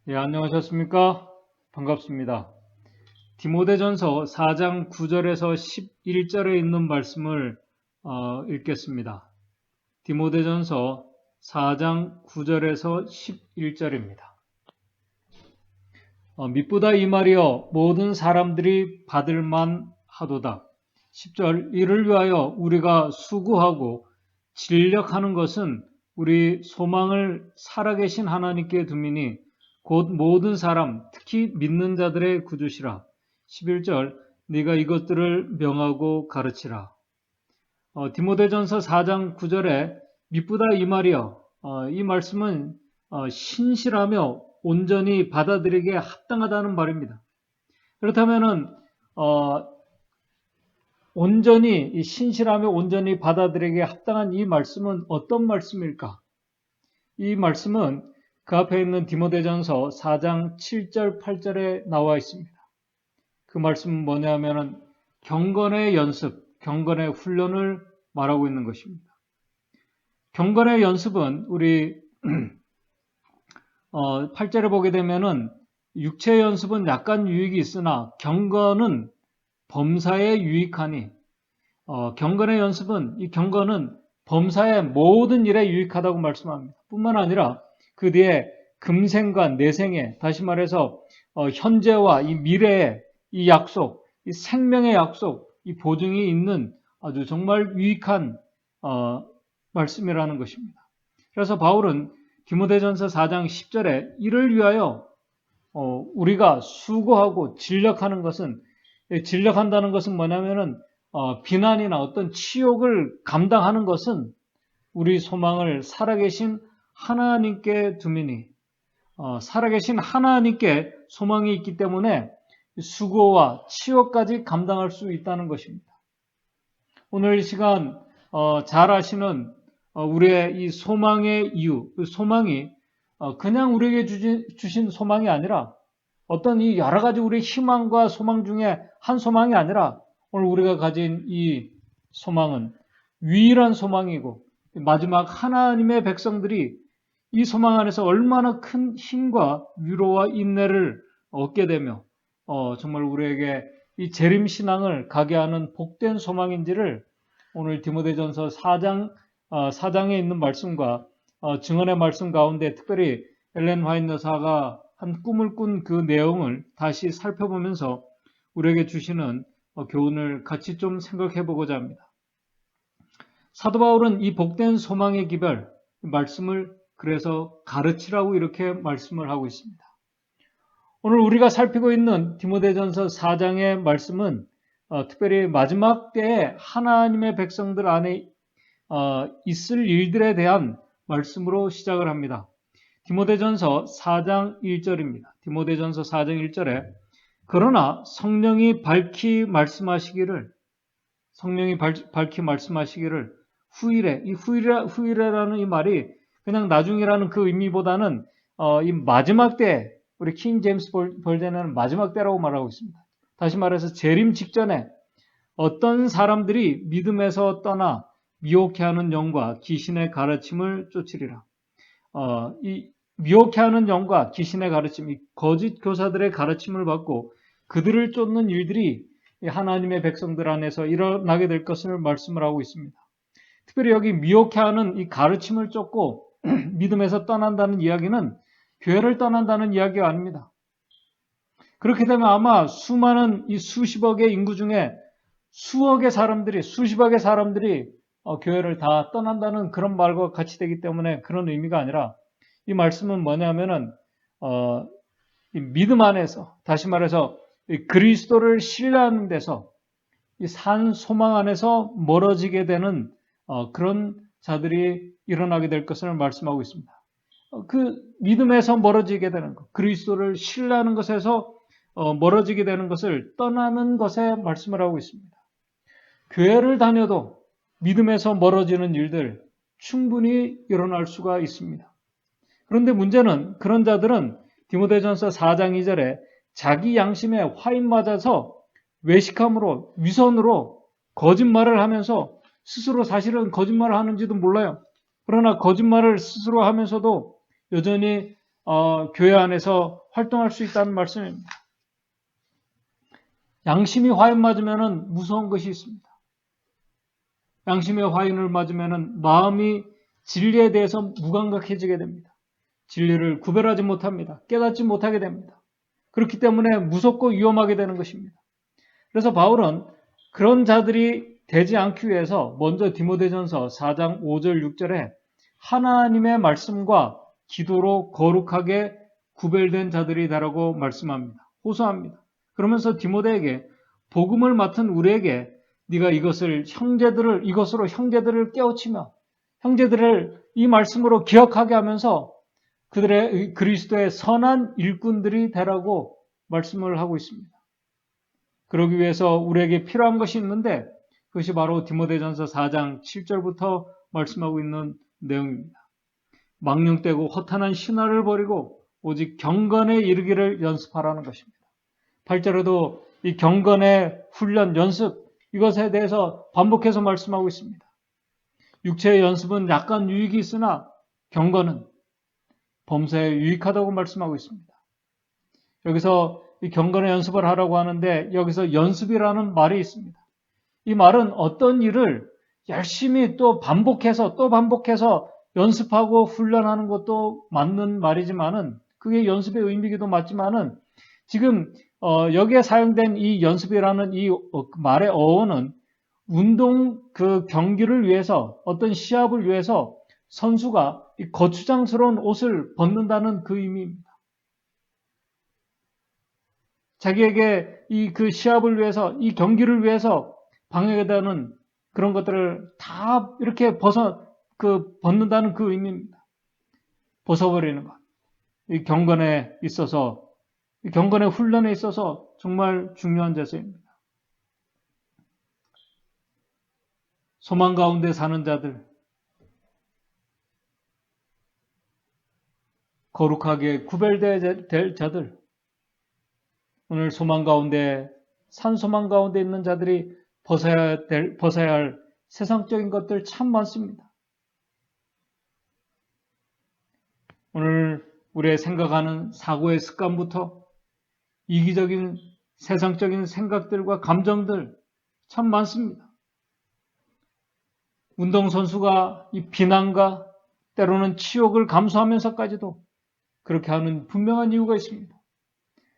예, 안녕하셨습니까? 반갑습니다. 디모데전서 4장 9절에서 11절에 있는 말씀을 읽겠습니다. 디모데전서 4장 9절에서 11절입니다. 미쁘다 이 말이여 모든 사람들이 받을 만하도다. 10절 이를 위하여 우리가 수고하고 진력하는 것은 우리 소망을 살아계신 하나님께 둠이니 곧 모든 사람 특히 믿는 자들의 구주시라. 11절 네가 이것들을 명하고 가르치라. 디모데전서 4장 9절에 미쁘다 이 말이여 이 말씀은 신실하며 온전히 받아들이기에 합당하다는 말입니다. 그렇다면은 온전히 신실하며 온전히 받아들이기에 합당한 이 말씀은 어떤 말씀일까? 이 말씀은 그 앞에 있는 디모데전서 4장 7절 8절에 나와 있습니다. 그 말씀은 뭐냐면은 경건의 연습, 경건의 훈련을 말하고 있는 것입니다. 경건의 연습은 우리 8절에 보게 되면은 육체 연습은 약간 유익이 있으나 경건은 범사에 유익하니 경건의 연습은 이 경건은 범사의 모든 일에 유익하다고 말씀합니다. 뿐만 아니라 그 뒤에 금생과 내생에 다시 말해서 현재와 이 미래의 이 약속, 이 생명의 약속, 이 보증이 있는 아주 정말 유익한 말씀이라는 것입니다. 그래서 바울은 디모데전서 4장 10절에 이를 위하여 우리가 수고하고 진력한다는 것은 뭐냐면은 비난이나 어떤 치욕을 감당하는 것은 우리 소망을 살아계신 하나님께 두미니 살아계신 하나님께 소망이 있기 때문에 수고와 치욕까지 감당할 수 있다는 것입니다. 오늘 이 시간 잘 아시는 우리의 이 소망의 이유, 그 소망이 그냥 우리에게 주신 소망이 아니라 어떤 이 여러 가지 우리의 희망과 소망 중에 한 소망이 아니라 오늘 우리가 가진 이 소망은 유일한 소망이고 마지막 하나님의 백성들이 이 소망 안에서 얼마나 큰 힘과 위로와 인내를 얻게 되며 정말 우리에게 이 재림 신앙을 가게 하는 복된 소망인지를 오늘 디모데전서 4장에 있는 말씀과 증언의 말씀 가운데 특별히 엘렌 화이트 여사가 한 꿈을 꾼 그 내용을 다시 살펴보면서 우리에게 주시는 교훈을 같이 좀 생각해 보고자 합니다. 사도 바울은 이 복된 소망의 기별 말씀을 그래서 가르치라고 이렇게 말씀을 하고 있습니다. 오늘 우리가 살피고 있는 디모데전서 4장의 말씀은 특별히 마지막 때에 하나님의 백성들 안에 있을 일들에 대한 말씀으로 시작을 합니다. 디모데전서 4장 1절입니다. 디모데전서 4장 1절에 그러나 성령이 밝히 말씀하시기를 후일에 이 후일에라는 이 말이 그냥 나중이라는 그 의미보다는 이 마지막 때 우리 킹 제임스 버전에는 마지막 때라고 말하고 있습니다. 다시 말해서 재림 직전에 어떤 사람들이 믿음에서 떠나 미혹해하는 영과 귀신의 가르침을 쫓으리라. 이 미혹해하는 영과 귀신의 가르침, 이 거짓 교사들의 가르침을 받고 그들을 쫓는 일들이 하나님의 백성들 안에서 일어나게 될 것을 말씀을 하고 있습니다. 특별히 여기 미혹해하는 이 가르침을 쫓고 믿음에서 떠난다는 이야기는 교회를 떠난다는 이야기가 아닙니다. 그렇게 되면 아마 수많은 이 수십억의 인구 중에 수십억의 사람들이 교회를 다 떠난다는 그런 말과 같이 되기 때문에 그런 의미가 아니라 이 말씀은 뭐냐면은 이 믿음 안에서 다시 말해서 이 그리스도를 신뢰하는 데서 이 산 소망 안에서 멀어지게 되는 그런 자들이 일어나게 될 것을 말씀하고 있습니다. 그 믿음에서 멀어지게 되는 것, 그리스도를 신뢰하는 것에서 멀어지게 되는 것을 떠나는 것에 말씀을 하고 있습니다. 교회를 다녀도 믿음에서 멀어지는 일들 충분히 일어날 수가 있습니다. 그런데 문제는 그런 자들은 디모데전서 4장 2절에 자기 양심에 화인 맞아서 외식함으로 위선으로 거짓말을 하면서 스스로 사실은 거짓말을 하는지도 몰라요. 그러나 거짓말을 스스로 하면서도 여전히 교회 안에서 활동할 수 있다는 말씀입니다. 양심이 화인 맞으면 무서운 것이 있습니다. 양심의 화인을 맞으면 마음이 진리에 대해서 무감각해지게 됩니다. 진리를 구별하지 못합니다. 깨닫지 못하게 됩니다. 그렇기 때문에 무섭고 위험하게 되는 것입니다. 그래서 바울은 그런 자들이 되지 않기 위해서 먼저 디모데전서 4장 5절 6절에 하나님의 말씀과 기도로 거룩하게 구별된 자들이다라고 말씀합니다. 호소합니다. 그러면서 디모데에게 복음을 맡은 우리에게 네가 이것으로 형제들을 깨우치며 형제들을 이 말씀으로 기억하게 하면서 그들의 그리스도의 선한 일꾼들이 되라고 말씀을 하고 있습니다. 그러기 위해서 우리에게 필요한 것이 있는데 그것이 바로 디모데전서 4장 7절부터 말씀하고 있는 내용입니다. 망령되고 허탄한 신화를 버리고 오직 경건에 이르기를 연습하라는 것입니다. 8절에도 이 경건의 훈련, 연습 이것에 대해서 반복해서 말씀하고 있습니다. 육체의 연습은 약간 유익이 있으나 경건은 범사에 유익하다고 말씀하고 있습니다. 여기서 이 경건의 연습을 하라고 하는데 여기서 연습이라는 말이 있습니다. 이 말은 어떤 일을 열심히 또 반복해서 연습하고 훈련하는 것도 맞는 말이지만은 그게 연습의 의미기도 맞지만은 지금 여기에 사용된 이 연습이라는 이 말의 어원은 운동 그 경기를 위해서 어떤 시합을 위해서 선수가 이 거추장스러운 옷을 벗는다는 그 의미입니다. 자기에게 그 시합을 위해서 이 경기를 위해서 방해가 되는 그런 것들을 다 이렇게 벗는다는 그 의미입니다. 벗어버리는 것. 이 경건에 있어서 이 경건의 훈련에 있어서 정말 중요한 자세입니다. 소망 가운데 사는 자들, 거룩하게 구별될 자들, 오늘 소망 가운데, 산 소망 가운데 있는 자들이 벗어야 할 세상적인 것들 참 많습니다. 오늘 우리의 생각하는 사고의 습관부터 이기적인 세상적인 생각들과 감정들 참 많습니다. 운동선수가 이 비난과 때로는 치욕을 감수하면서까지도 그렇게 하는 분명한 이유가 있습니다.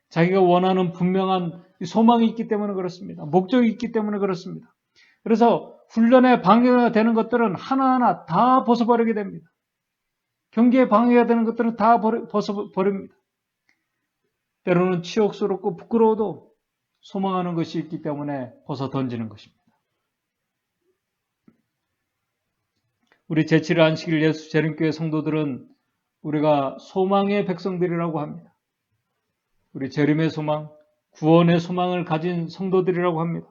자기가 원하는 분명한 소망이 있기 때문에 그렇습니다. 목적이 있기 때문에 그렇습니다. 그래서 훈련에 방해가 되는 것들은 하나하나 다 벗어버리게 됩니다. 경기에 방해가 되는 것들은 다 벗어버립니다. 때로는 치욕스럽고 부끄러워도 소망하는 것이 있기 때문에 벗어 던지는 것입니다. 우리 제7일 안식일 예수 재림교회 성도들은 우리가 소망의 백성들이라고 합니다. 우리 재림의 소망, 구원의 소망을 가진 성도들이라고 합니다.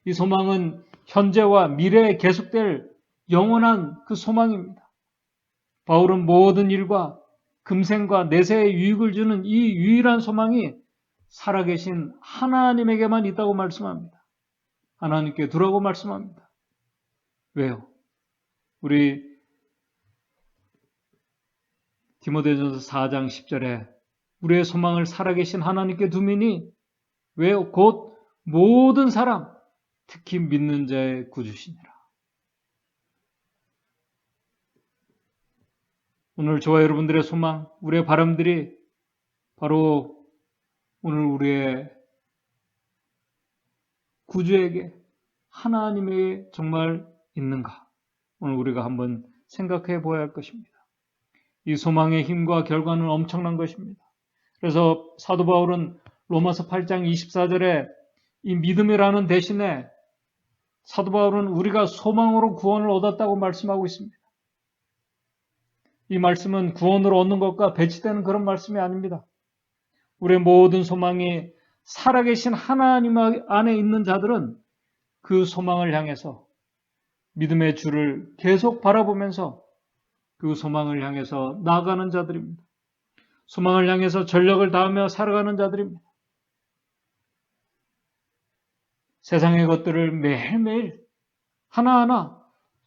이 소망은 현재와 미래에 계속될 영원한 그 소망입니다. 바울은 모든 일과 금생과 내세의 유익을 주는 이 유일한 소망이 살아계신 하나님에게만 있다고 말씀합니다. 하나님께 두라고 말씀합니다. 왜요? 우리 디모데전서 4장 10절에 우리의 소망을 살아계신 하나님께 두미니 왜요? 곧 모든 사람, 특히 믿는 자의 구주시니라. 오늘 저와 여러분들의 소망, 우리의 바람들이 바로 오늘 우리의 구주에게 하나님에게 정말 있는가? 오늘 우리가 한번 생각해 보아야 할 것입니다. 이 소망의 힘과 결과는 엄청난 것입니다. 그래서 사도 바울은 로마서 8장 24절에 이 믿음이라는 대신에 사도 바울은 우리가 소망으로 구원을 얻었다고 말씀하고 있습니다. 이 말씀은 구원을 얻는 것과 배치되는 그런 말씀이 아닙니다. 우리의 모든 소망이 살아계신 하나님 안에 있는 자들은 그 소망을 향해서 믿음의 주를 계속 바라보면서 그 소망을 향해서 나아가는 자들입니다. 소망을 향해서 전력을 다하며 살아가는 자들입니다. 세상의 것들을 매일매일 하나하나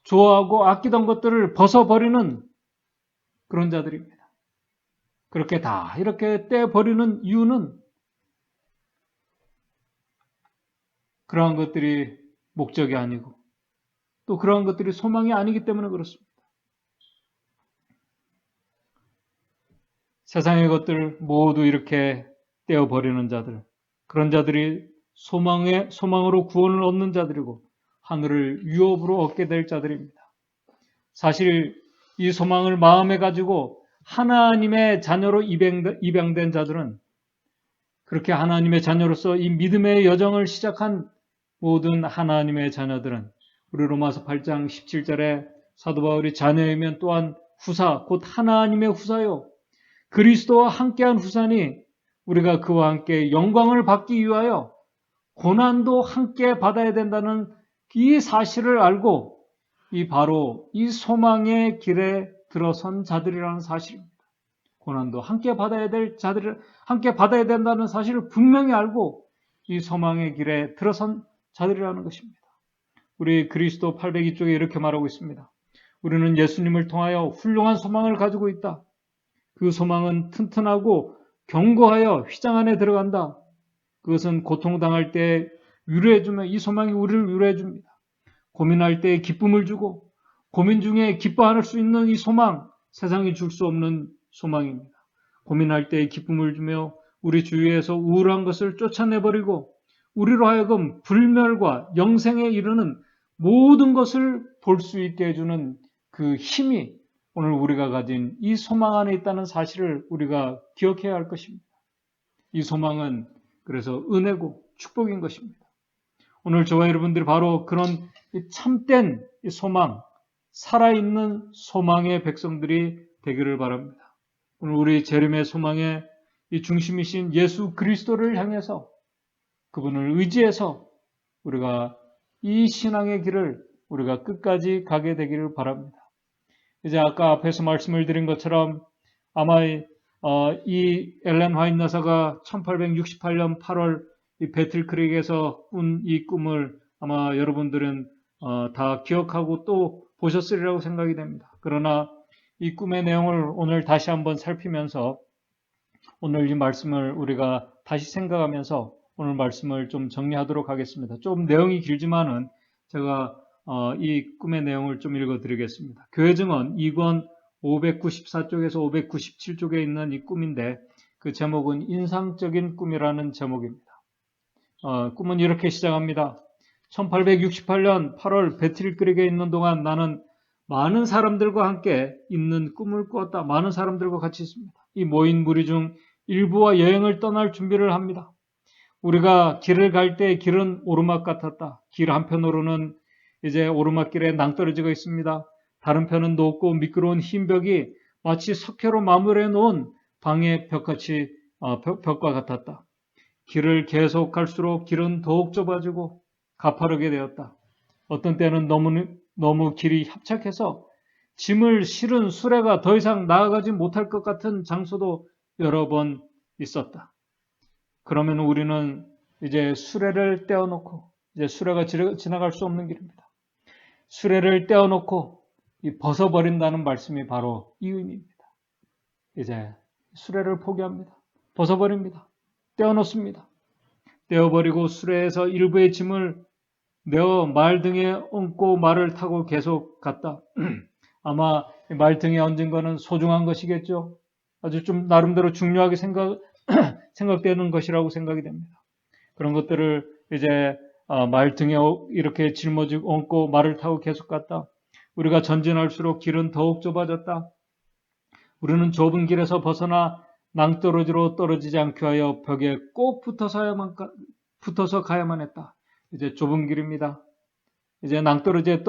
좋아하고 아끼던 것들을 벗어버리는 그런 자들입니다. 그렇게 다 이렇게 떼버리는 이유는 그러한 것들이 목적이 아니고 또 그러한 것들이 소망이 아니기 때문에 그렇습니다. 세상의 것들 모두 이렇게 떼어버리는 자들, 그런 자들이 소망으로 구원을 얻는 자들이고 하늘을 유업으로 얻게 될 자들입니다. 사실 이 소망을 마음에 가지고 하나님의 자녀로 입양된 자들은 그렇게 하나님의 자녀로서 이 믿음의 여정을 시작한 모든 하나님의 자녀들은 우리 로마서 8장 17절에 사도 바울이 자녀이면 또한 후사, 곧 하나님의 후사요. 그리스도와 함께한 후사니 우리가 그와 함께 영광을 받기 위하여 고난도 함께 받아야 된다는 이 사실을 알고 바로 이 소망의 길에 들어선 자들이라는 사실입니다. 고난도 함께 받아야 될 자들을 함께 받아야 된다는 사실을 분명히 알고 이 소망의 길에 들어선 자들이라는 것입니다. 우리 그리스도 802쪽에 이렇게 말하고 있습니다. 우리는 예수님을 통하여 훌륭한 소망을 가지고 있다. 그 소망은 튼튼하고 견고하여 휘장 안에 들어간다. 그것은 고통당할 때 위로해주며 이 소망이 우리를 위로해줍니다. 고민할 때 기쁨을 주고 고민 중에 기뻐할 수 있는 이 소망, 세상이 줄 수 없는 소망입니다. 고민할 때 기쁨을 주며 우리 주위에서 우울한 것을 쫓아내버리고 우리로 하여금 불멸과 영생에 이르는 모든 것을 볼 수 있게 해주는 그 힘이 오늘 우리가 가진 이 소망 안에 있다는 사실을 우리가 기억해야 할 것입니다. 이 소망은 그래서 은혜고 축복인 것입니다. 오늘 저와 여러분들이 바로 그런 참된 소망, 살아있는 소망의 백성들이 되기를 바랍니다. 오늘 우리 재림의 소망의 이 중심이신 예수 그리스도를 향해서 그분을 의지해서 우리가 이 신앙의 길을 우리가 끝까지 가게 되기를 바랍니다. 이제 아까 앞에서 말씀을 드린 것처럼 아마 이 엘렌 화이트 여사가 1868년 8월 이 배틀크릭에서 꾼 이 꿈을 아마 여러분들은 다 기억하고 또 보셨으리라고 생각이 됩니다. 그러나 이 꿈의 내용을 오늘 다시 한번 살피면서 오늘 이 말씀을 우리가 다시 생각하면서 오늘 말씀을 좀 정리하도록 하겠습니다. 좀 내용이 길지만은 제가 이 꿈의 내용을 좀 읽어드리겠습니다. 교회 증언 2권 594쪽에서 597쪽에 있는 이 꿈인데 그 제목은 인상적인 꿈이라는 제목입니다. 꿈은 이렇게 시작합니다. 1868년 8월 배틀크릭에 있는 동안 나는 많은 사람들과 함께 있는 꿈을 꾸었다. 많은 사람들과 같이 있습니다. 이 모인 무리 중 일부와 여행을 떠날 준비를 합니다. 우리가 길을 갈 때 길은 오르막 같았다. 길 한편으로는 이제 오르막길에 낭떠러지가 있습니다. 다른 편은 높고 미끄러운 흰 벽이 마치 석회로 마무리해 놓은 방의 벽과 같았다. 길을 계속 갈수록 길은 더욱 좁아지고 가파르게 되었다. 어떤 때는 너무 길이 협착해서 짐을 실은 수레가 더 이상 나아가지 못할 것 같은 장소도 여러 번 있었다. 그러면 우리는 이제 수레를 떼어놓고 이제 수레가 지나갈 수 없는 길입니다. 수레를 떼어놓고 벗어버린다는 말씀이 바로 이 의미입니다. 이제 수레를 포기합니다. 벗어버립니다. 떼어놓습니다. 떼어버리고 수레에서 일부의 짐을 내어 말 등에 얹고 말을 타고 계속 갔다. 아마 말 등에 얹은 거는 소중한 것이겠죠. 아주 좀 나름대로 중요하게 생각되는 것이라고 생각이 됩니다. 그런 것들을 이제 말 등에 이렇게 짊어지고 얹고 말을 타고 계속 갔다. 우리가 전진할수록 길은 더욱 좁아졌다. 우리는 좁은 길에서 벗어나 낭떠러지로 떨어지지 않게 하여 벽에 꼭 붙어서 가야만 했다. 이제 좁은 길입니다. 이제 낭떠러지에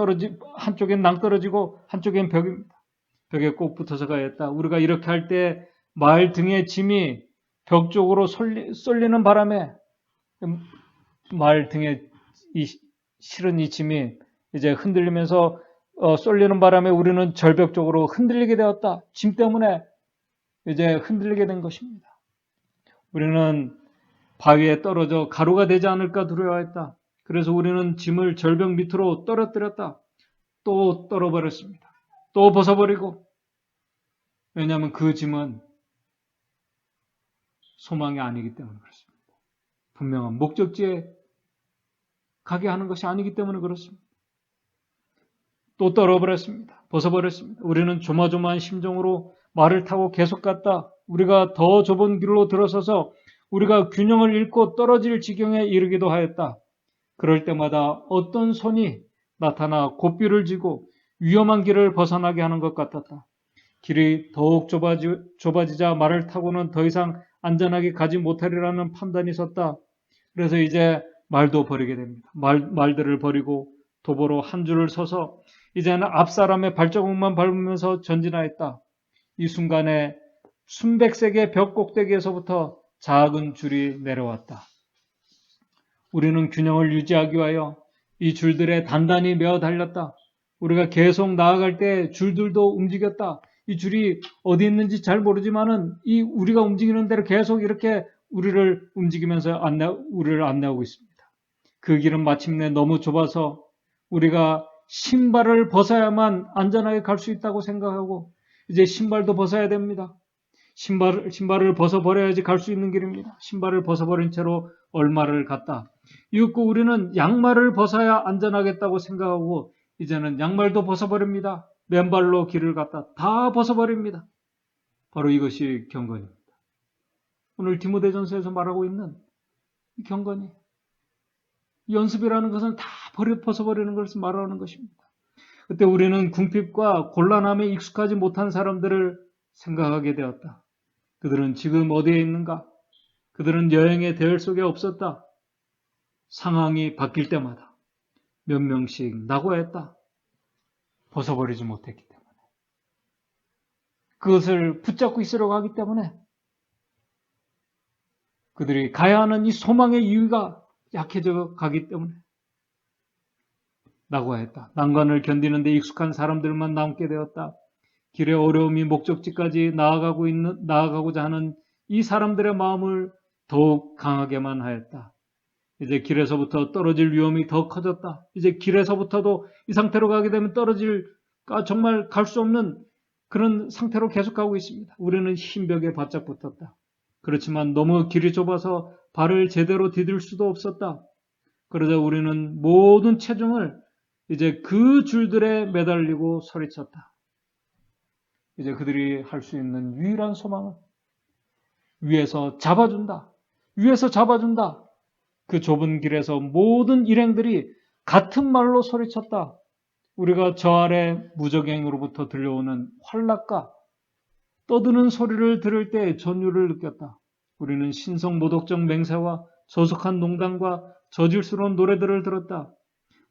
한쪽엔 낭떠러지고 한쪽엔 벽입니다. 벽에 꼭 붙어서 가야 했다. 우리가 이렇게 할 때 말 등의 짐이 벽 쪽으로 쏠리는 바람에 말 등에 실은 이 짐이 이제 흔들리면서 쏠리는 바람에 우리는 절벽 쪽으로 흔들리게 되었다. 짐 때문에 이제 흔들리게 된 것입니다. 우리는 바위에 떨어져 가루가 되지 않을까 두려워했다. 그래서 우리는 짐을 절벽 밑으로 떨어뜨렸다. 또 떨어버렸습니다. 또 벗어버리고. 왜냐하면 그 짐은 소망이 아니기 때문에 그렇습니다. 분명한 목적지에 가게 하는 것이 아니기 때문에 그렇습니다. 또 떨어버렸습니다. 벗어버렸습니다. 우리는 조마조마한 심정으로 말을 타고 계속 갔다. 우리가 더 좁은 길로 들어서서 우리가 균형을 잃고 떨어질 지경에 이르기도 하였다. 그럴 때마다 어떤 손이 나타나 고삐를 쥐고 위험한 길을 벗어나게 하는 것 같았다. 길이 더욱 좁아지자 말을 타고는 더 이상 안전하게 가지 못하리라는 판단이 섰다. 그래서 이제 말도 버리게 됩니다. 말들을 버리고 도보로 한 줄을 서서 이제는 앞사람의 발자국만 밟으면서 전진하였다. 이 순간에 순백색의 벽 꼭대기에서부터 작은 줄이 내려왔다. 우리는 균형을 유지하기 위하여 이 줄들에 단단히 메어 달렸다. 우리가 계속 나아갈 때 줄들도 움직였다. 이 줄이 어디 있는지 잘 모르지만은 이 우리가 움직이는 대로 계속 이렇게 우리를 움직이면서 우리를 안내하고 있습니다. 그 길은 마침내 너무 좁아서 우리가 신발을 벗어야만 안전하게 갈 수 있다고 생각하고 이제 신발도 벗어야 됩니다. 신발을 벗어버려야지 갈 수 있는 길입니다. 신발을 벗어버린 채로 얼마를 갔다. 이윽고 우리는 양말을 벗어야 안전하겠다고 생각하고 이제는 양말도 벗어버립니다. 맨발로 길을 갔다. 다 벗어버립니다. 바로 이것이 경건입니다. 오늘 디모데전서에서 말하고 있는 이 경건이 연습이라는 것은 다 벗어버리는 것을 말하는 것입니다. 그때 우리는 궁핍과 곤란함에 익숙하지 못한 사람들을 생각하게 되었다. 그들은 지금 어디에 있는가? 그들은 여행의 대열 속에 없었다. 상황이 바뀔 때마다 몇 명씩 낙오했다. 벗어버리지 못했기 때문에. 그것을 붙잡고 있으려고 하기 때문에 그들이 가야 하는 이 소망의 이유가 약해져 가기 때문에 낙오했다. 난관을 견디는 데 익숙한 사람들만 남게 되었다. 길의 어려움이 목적지까지 나아가고자 하는 이 사람들의 마음을 더욱 강하게만 하였다. 이제 길에서부터 떨어질 위험이 더 커졌다. 이제 길에서부터도 이 상태로 가게 되면 정말 갈 수 없는 그런 상태로 계속 가고 있습니다. 우리는 흰 벽에 바짝 붙었다. 그렇지만 너무 길이 좁아서 발을 제대로 디딜 수도 없었다. 그러자 우리는 모든 체중을 이제 그 줄들에 매달리고 소리쳤다. 이제 그들이 할 수 있는 유일한 소망은 위에서 잡아준다. 위에서 잡아준다. 그 좁은 길에서 모든 일행들이 같은 말로 소리쳤다. 우리가 저 아래 무적행으로부터 들려오는 활락과 떠드는 소리를 들을 때 전율을 느꼈다. 우리는 신성모독적 맹세와 저속한 농담과 저질스러운 노래들을 들었다.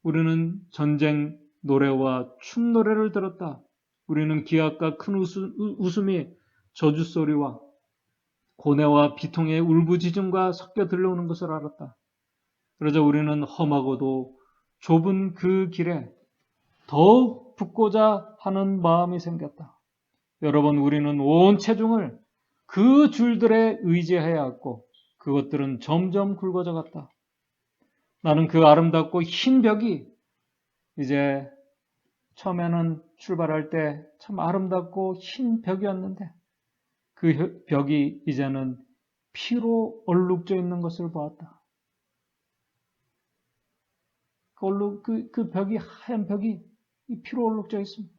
우리는 전쟁 노래와 춤 노래를 들었다. 우리는 기악과 큰 웃음이 저주소리와 고뇌와 비통의 울부짖음과 섞여 들려오는 것을 알았다. 그러자 우리는 험하고도 좁은 그 길에 더욱 붙고자 하는 마음이 생겼다. 여러분, 우리는 온 체중을 그 줄들에 의지해야 했고 그것들은 점점 굵어져 갔다. 나는 그 아름답고 흰 벽이 이제 처음에는 출발할 때 참 아름답고 흰 벽이었는데 그 벽이 이제는 피로 얼룩져 있는 것을 보았다. 그 벽이 하얀 벽이 피로 얼룩져 있습니다.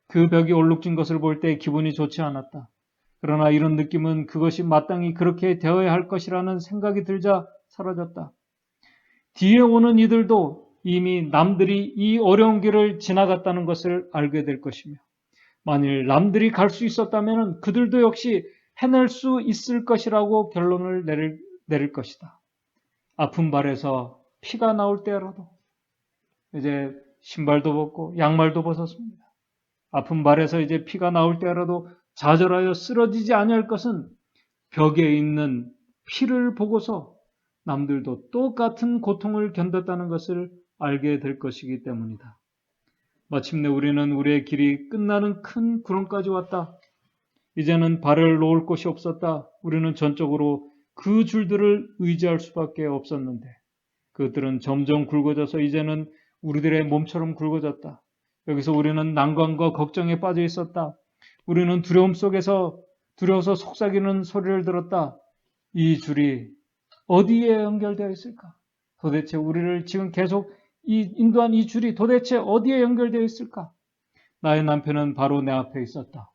그 벽이 얼룩진 것을 볼 때 기분이 좋지 않았다. 그러나 이런 느낌은 그것이 마땅히 그렇게 되어야 할 것이라는 생각이 들자 사라졌다. 뒤에 오는 이들도 이미 남들이 이 어려운 길을 지나갔다는 것을 알게 될 것이며 만일 남들이 갈 수 있었다면 그들도 역시 해낼 수 있을 것이라고 결론을 내릴 것이다. 아픈 발에서 피가 나올 때라도 이제 신발도 벗고 양말도 벗었습니다. 아픈 발에서 이제 피가 나올 때라도 좌절하여 쓰러지지 아니할 것은 벽에 있는 피를 보고서 남들도 똑같은 고통을 견뎠다는 것을 알게 될 것이기 때문이다. 마침내 우리는 우리의 길이 끝나는 큰 구름까지 왔다. 이제는 발을 놓을 곳이 없었다. 우리는 전적으로 그 줄들을 의지할 수밖에 없었는데 그것들은 점점 굵어져서 이제는 우리들의 몸처럼 굵어졌다. 여기서 우리는 난관과 걱정에 빠져 있었다. 우리는 두려움 속에서 두려워서 속삭이는 소리를 들었다. 이 줄이 어디에 연결되어 있을까? 도대체 우리를 지금 계속 인도한 이 줄이 도대체 어디에 연결되어 있을까? 나의 남편은 바로 내 앞에 있었다.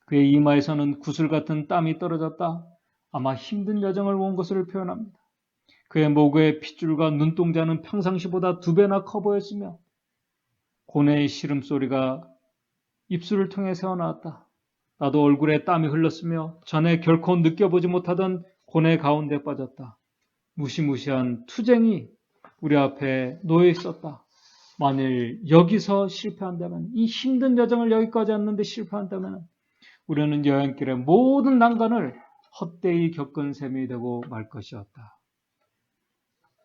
그의 이마에서는 구슬 같은 땀이 떨어졌다. 아마 힘든 여정을 온 것을 표현합니다. 그의 목의 핏줄과 눈동자는 평상시보다 2배나 커 보였으며 고뇌의 시름소리가 입술을 통해 새어나왔다. 나도 얼굴에 땀이 흘렀으며 전에 결코 느껴보지 못하던 고뇌 가운데 빠졌다. 무시무시한 투쟁이 우리 앞에 놓여 있었다. 만일 여기서 실패한다면, 이 힘든 여정을 여기까지 왔는데 실패한다면 우리는 여행길의 모든 난관을 헛되이 겪은 셈이 되고 말 것이었다.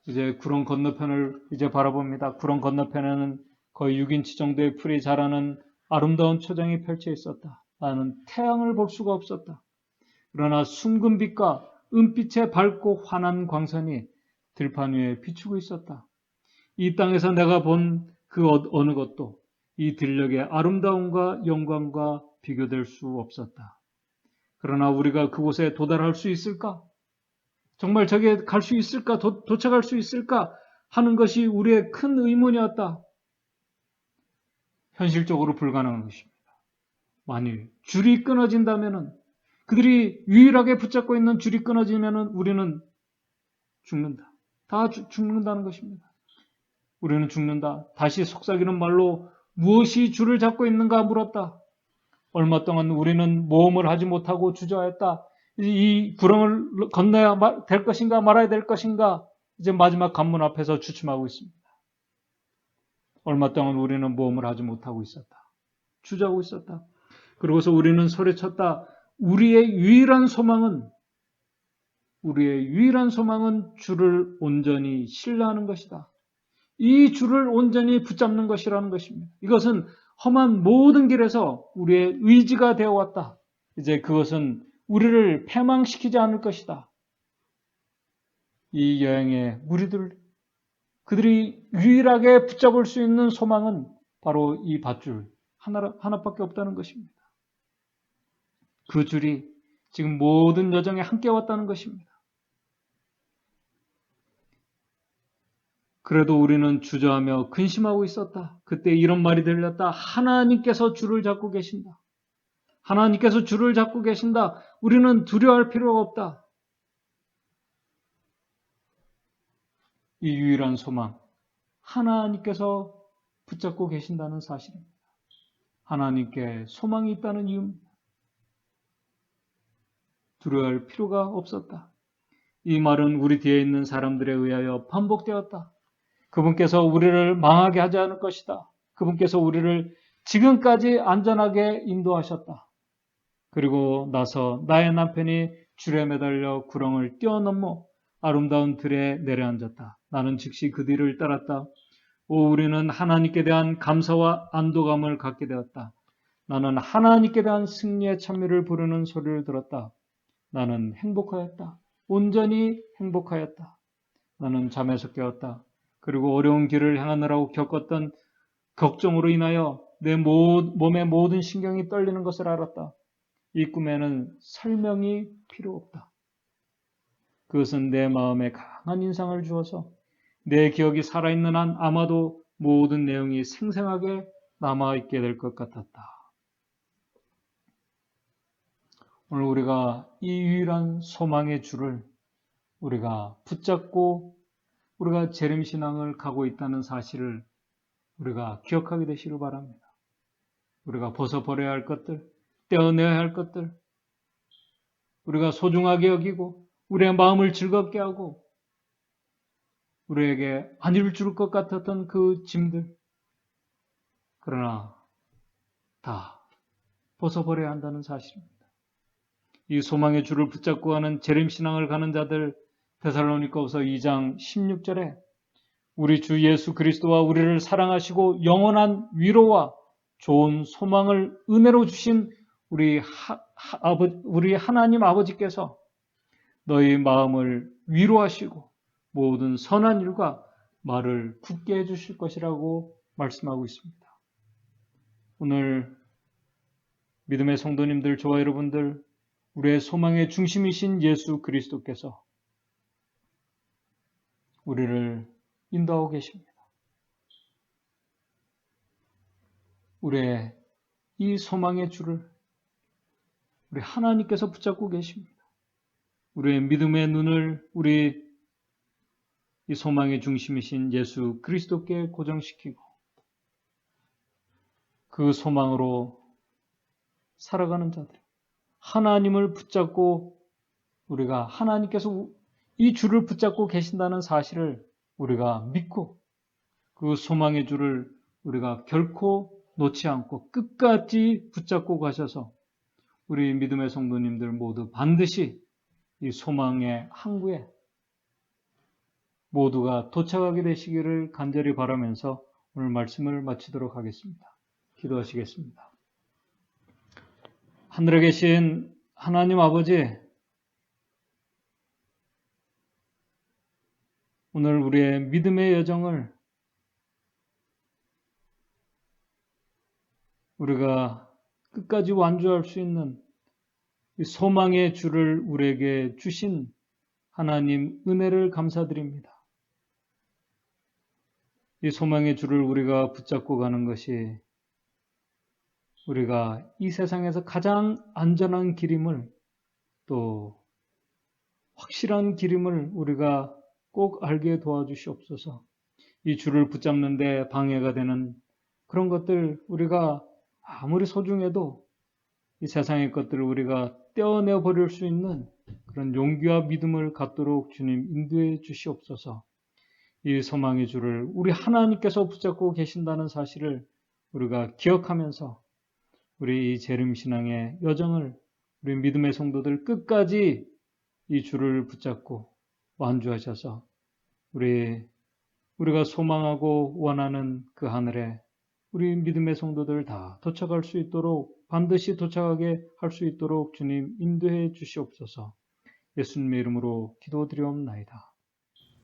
이제 구름 건너편을 이제 바라봅니다. 구름 건너편에는 거의 6인치 정도의 풀이 자라는 아름다운 초장이 펼쳐 있었다. 나는 태양을 볼 수가 없었다. 그러나 순금빛과 은빛의 밝고 환한 광선이 들판 위에 비추고 있었다. 이 땅에서 내가 본 그 어느 것도 이 들녘의 아름다움과 영광과 비교될 수 없었다. 그러나 우리가 그곳에 도달할 수 있을까? 정말 저기에 갈 수 있을까? 도착할 수 있을까? 하는 것이 우리의 큰 의문이었다. 현실적으로 불가능한 것입니다. 만일 줄이 끊어진다면, 그들이 유일하게 붙잡고 있는 줄이 끊어지면 우리는 죽는다. 다 죽는다는 것입니다. 우리는 죽는다. 다시 속삭이는 말로 무엇이 줄을 잡고 있는가 물었다. 얼마 동안 우리는 모험을 하지 못하고 주저하였다. 이 구렁을 건너야 될 것인가 말아야 될 것인가 이제 마지막 관문 앞에서 주춤하고 있습니다. 얼마 동안 우리는 모험을 하지 못하고 있었다. 주저하고 있었다. 그러고서 우리는 소리쳤다. 우리의 유일한 소망은 주를 온전히 신뢰하는 것이다. 이 줄을 온전히 붙잡는 것이라는 것입니다. 이것은 험한 모든 길에서 우리의 의지가 되어 왔다. 이제 그것은 우리를 패망시키지 않을 것이다. 이 여행의 무리들, 그들이 유일하게 붙잡을 수 있는 소망은 바로 이 밧줄 하나밖에 없다는 것입니다. 그 줄이 지금 모든 여정에 함께 왔다는 것입니다. 그래도 우리는 주저하며 근심하고 있었다. 그때 이런 말이 들렸다. 하나님께서 줄을 잡고 계신다. 하나님께서 줄을 잡고 계신다. 우리는 두려워할 필요가 없다. 이 유일한 소망, 하나님께서 붙잡고 계신다는 사실입니다. 하나님께 소망이 있다는 이유입니다. 두려워할 필요가 없었다. 이 말은 우리 뒤에 있는 사람들에 의하여 반복되었다. 그분께서 우리를 망하게 하지 않을 것이다. 그분께서 우리를 지금까지 안전하게 인도하셨다. 그리고 나서 나의 남편이 줄에 매달려 구렁을 뛰어넘어 아름다운 들에 내려앉았다. 나는 즉시 그 뒤를 따랐다. 우리는 하나님께 대한 감사와 안도감을 갖게 되었다. 나는 하나님께 대한 승리의 찬미를 부르는 소리를 들었다. 나는 행복하였다. 온전히 행복하였다. 나는 잠에서 깨었다. 그리고 어려운 길을 향하느라고 겪었던 걱정으로 인하여 내 몸의 모든 신경이 떨리는 것을 알았다. 이 꿈에는 설명이 필요 없다. 그것은 내 마음에 강한 인상을 주어서 내 기억이 살아있는 한 아마도 모든 내용이 생생하게 남아있게 될 것 같았다. 오늘 우리가 이 유일한 소망의 줄을 우리가 붙잡고 우리가 재림신앙을 가고 있다는 사실을 우리가 기억하게 되시길 바랍니다. 우리가 벗어버려야 할 것들, 떼어내야 할 것들, 우리가 소중하게 여기고 우리의 마음을 즐겁게 하고 우리에게 안 이룰 줄 것 같았던 그 짐들, 그러나 다 벗어버려야 한다는 사실입니다. 이 소망의 줄을 붙잡고 가는 재림신앙을 가는 자들, 데살로니가후서 2장 16절에 우리 주 예수 그리스도와 우리를 사랑하시고 영원한 위로와 좋은 소망을 은혜로 주신 우리 하나님 아버지께서 너희 마음을 위로하시고 모든 선한 일과 말을 굳게 해주실 것이라고 말씀하고 있습니다. 오늘 믿음의 성도님들, 저와 여러분들, 우리의 소망의 중심이신 예수 그리스도께서 우리를 인도하고 계십니다. 우리의 이 소망의 줄을 우리 하나님께서 붙잡고 계십니다. 우리의 믿음의 눈을 우리 이 소망의 중심이신 예수 그리스도께 고정시키고 그 소망으로 살아가는 자들, 하나님을 붙잡고 우리가 하나님께서 이 줄을 붙잡고 계신다는 사실을 우리가 믿고 그 소망의 줄을 우리가 결코 놓지 않고 끝까지 붙잡고 가셔서 우리 믿음의 성도님들 모두 반드시 이 소망의 항구에 모두가 도착하게 되시기를 간절히 바라면서 오늘 말씀을 마치도록 하겠습니다. 기도하시겠습니다. 하늘에 계신 하나님 아버지, 오늘 우리의 믿음의 여정을 우리가 끝까지 완주할 수 있는 이 소망의 줄을 우리에게 주신 하나님 은혜를 감사드립니다. 이 소망의 줄을 우리가 붙잡고 가는 것이 우리가 이 세상에서 가장 안전한 길임을 또 확실한 길임을 우리가 꼭 알게 도와주시옵소서. 이 줄을 붙잡는 데 방해가 되는 그런 것들 우리가 아무리 소중해도 이 세상의 것들을 우리가 떼어내 버릴 수 있는 그런 용기와 믿음을 갖도록 주님 인도해 주시옵소서. 이 소망의 줄을 우리 하나님께서 붙잡고 계신다는 사실을 우리가 기억하면서 우리 이 재림신앙의 여정을 우리 믿음의 성도들 끝까지 이 줄을 붙잡고 완주하셔서 우리가 소망하고 원하는 그 하늘에 우리 믿음의 성도들 다 도착할 수 있도록 반드시 도착하게 할 수 있도록 주님 인도해 주시옵소서. 예수님의 이름으로 기도드리옵나이다.